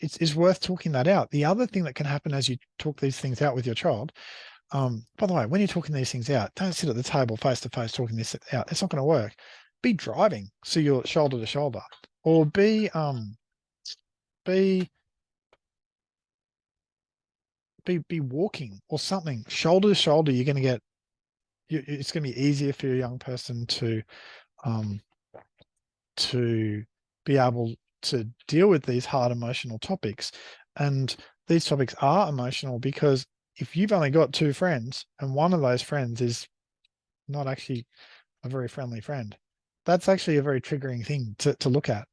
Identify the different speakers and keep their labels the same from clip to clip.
Speaker 1: it's worth talking that out. The other thing that can happen as you talk these things out with your child, by the way, when you're talking these things out, don't sit at the table face to face talking this out. It's not going to work. Be driving, so you're shoulder to shoulder, or be be walking or something shoulder to shoulder. You're going to get. It's going to be easier for a young person um to be able to deal with these hard emotional topics. And these topics are emotional because if you've only got two friends and one of those friends is not actually a very friendly friend, that's actually a very triggering thing to look at.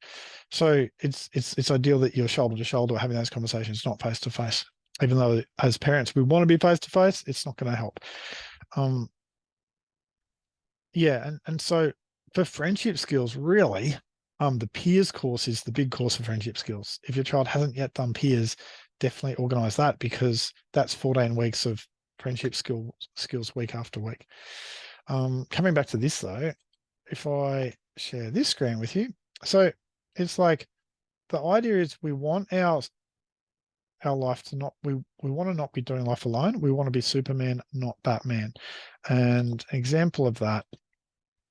Speaker 1: So it's ideal that you're shoulder to shoulder having those conversations, not face to face. Even though as parents we want to be face to face, it's not going to help. Yeah, and so for friendship skills, really, the peers course is the big course for friendship skills. If your child hasn't yet done peers, definitely organize that because that's 14 weeks of friendship skills week after week. Coming back to this though, if I share this screen with you, so it's like the idea is we want our life to not we want to not be doing life alone. We want to be Superman, not Batman. And an example of that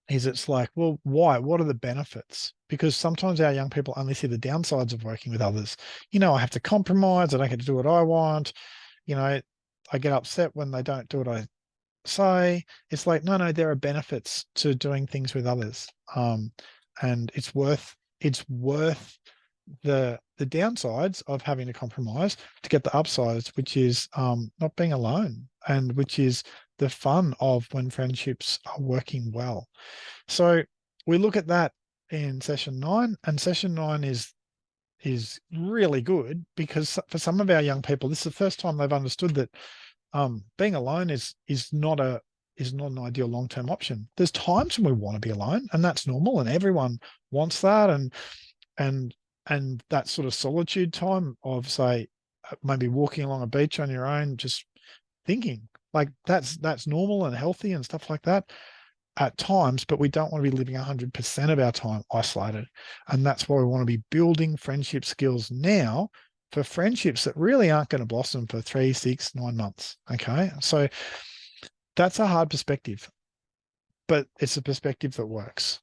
Speaker 1: is it's like, well, why? What are the benefits? Because sometimes our young people only see the downsides of working with others. I have to compromise. I don't get to do what I want. I get upset when they don't do what I say. It's like, no, there are benefits to doing things with others. And it's worth the downsides of having to compromise to get the upsides, which is not being alone, and which is the fun of when friendships are working well. So we look at that in session 9, and session 9 is really good because for some of our young people, this is the first time they've understood that being alone is not an ideal long-term option. There's times when we want to be alone, and that's normal, and everyone wants that, and that sort of solitude time of, say, maybe walking along a beach on your own, just thinking, like that's normal and healthy and stuff like that at times, but we don't want to be living 100% of our time isolated. And that's why we want to be building friendship skills now for friendships that really aren't going to blossom for 3, 6, 9 months. Okay. So that's a hard perspective, but it's a perspective that works.